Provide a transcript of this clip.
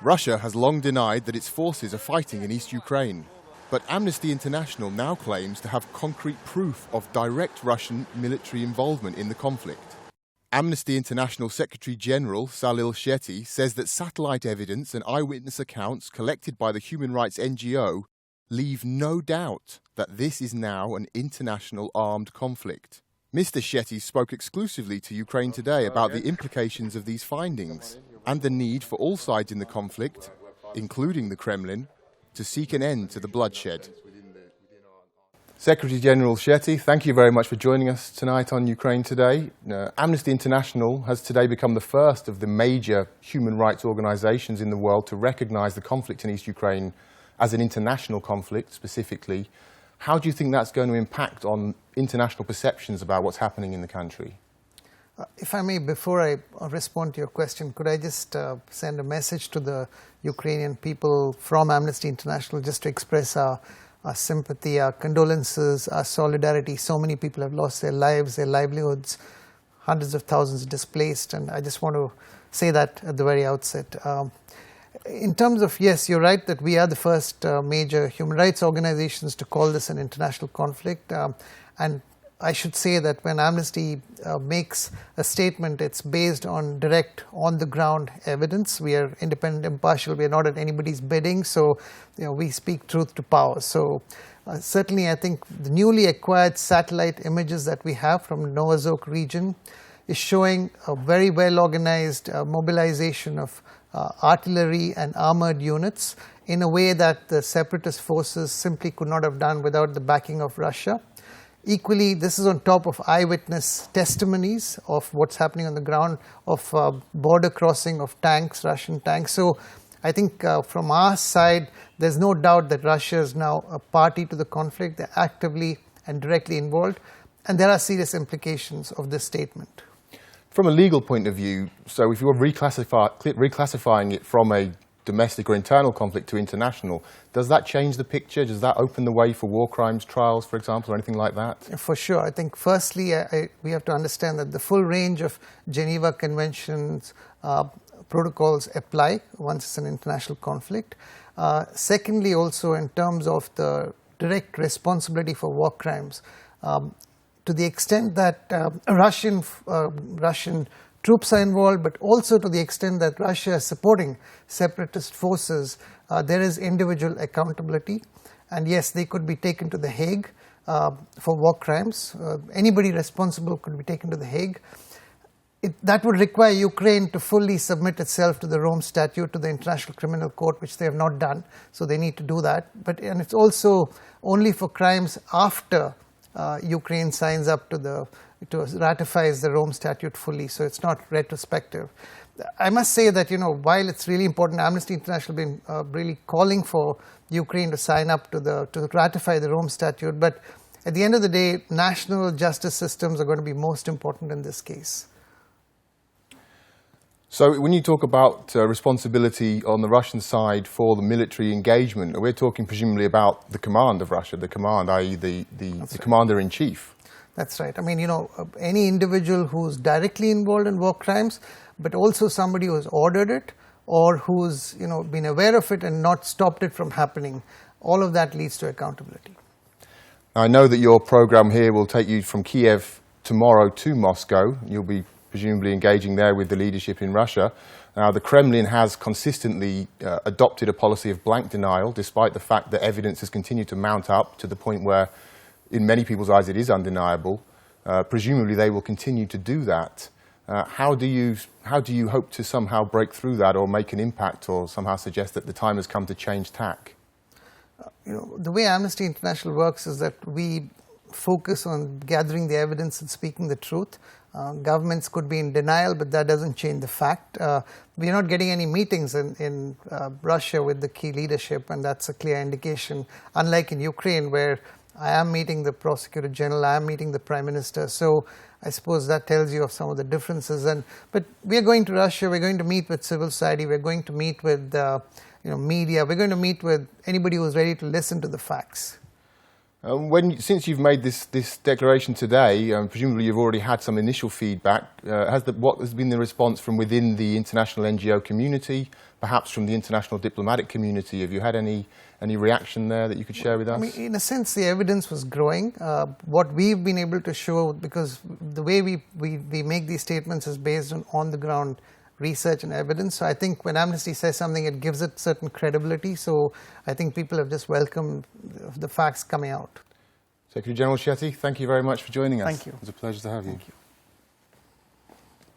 Russia has long denied that its forces are fighting in East Ukraine. But Amnesty International now claims to have concrete proof of direct Russian military involvement in the conflict. Amnesty International Secretary General Salil Shetty says that satellite evidence and eyewitness accounts collected by the human rights NGO leave no doubt that this is now an international armed conflict. Mr. Shetty spoke exclusively to Ukraine Today about the implications of these findings and the need for all sides in the conflict, including the Kremlin, to seek an end to the bloodshed. Secretary General Shetty, thank you very much for joining us tonight on Ukraine Today. Amnesty International has today become the first of the major human rights organizations in the world to recognize the conflict in East Ukraine as an international conflict specifically. How do you think that's going to impact on international perceptions about what's happening in the country? If I may, before I respond to your question, could I just send a message to the Ukrainian people from Amnesty International just to express our sympathy, our condolences, our solidarity. So many people have lost their lives, their livelihoods, hundreds of thousands displaced, and I just want to say that at the very outset. In terms of, yes, you're right that we are the first major human rights organizations to call this an international conflict, and I should say that when Amnesty makes a statement, it's based on direct, on-the-ground evidence. We are independent, impartial. We are not at anybody's bidding, so we speak truth to power. So certainly, I think the newly acquired satellite images that we have from the Novazok region is showing a very well-organized mobilization of artillery and armored units in a way that the separatist forces simply could not have done without the backing of Russia. Equally, this is on top of eyewitness testimonies of what's happening on the ground, of border crossing of tanks, Russian tanks. So I think from our side, there's no doubt that Russia is now a party to the conflict. They're actively and directly involved, and there are serious implications of this statement. From a legal point of view, so if you were reclassifying it from a domestic or internal conflict to international, does that change the picture? Does that open the way for war crimes trials, for example, or anything like that? For sure. I think firstly, we have to understand that the full range of Geneva Conventions protocols apply once it's an international conflict. Secondly, also in terms of the direct responsibility for war crimes, to the extent that Russian troops are involved, but also to the extent that Russia is supporting separatist forces, there is individual accountability. And yes, they could be taken to The Hague for war crimes. Anybody responsible could be taken to The Hague. That would require Ukraine to fully submit itself to the Rome Statute, to the International Criminal Court, which they have not done. So they need to do that. And it's also only for crimes after Ukraine signs up to ratifies the Rome Statute fully, so it's not retrospective. I must say that, while it's really important, Amnesty International has been really calling for Ukraine to sign up to ratify the Rome Statute, but at the end of the day, national justice systems are going to be most important in this case. So when you talk about responsibility on the Russian side for the military engagement, we're talking presumably about the command of Russia, the command, i.e. the commander-in-chief. That's right. I mean, any individual who's directly involved in war crimes, but also somebody who's ordered it or who's, been aware of it and not stopped it from happening, all of that leads to accountability. I know that your program here will take you from Kiev tomorrow to Moscow. You'll be presumably engaging there with the leadership in Russia. Now, the Kremlin has consistently adopted a policy of blank denial, despite the fact that evidence has continued to mount up to the point where, in many people's eyes, it is undeniable. Presumably, they will continue to do that. How do you hope to somehow break through that, or make an impact, or somehow suggest that the time has come to change tack? The way Amnesty International works is that we focus on gathering the evidence and speaking the truth. Governments could be in denial, but that doesn't change the fact. We are not getting any meetings in Russia with the key leadership, and that's a clear indication, unlike in Ukraine, where I am meeting the Prosecutor General, I am meeting the Prime Minister. So I suppose that tells you of some of the differences. But we are going to Russia, we're going to meet with civil society, we're going to meet with media, we're going to meet with anybody who's ready to listen to the facts. Since you've made this declaration today, presumably you've already had some initial feedback. What has been the response from within the international NGO community, perhaps from the international diplomatic community? Have you had any reaction there that you could share with us? I mean, in a sense, the evidence was growing. What we've been able to show, because the way we make these statements is based on the ground research and evidence. So I think when Amnesty says something, it gives it certain credibility. So I think people have just welcomed the facts coming out. Secretary General Shetty, thank you very much for joining us. Thank you. It was a pleasure to have you. Thank you.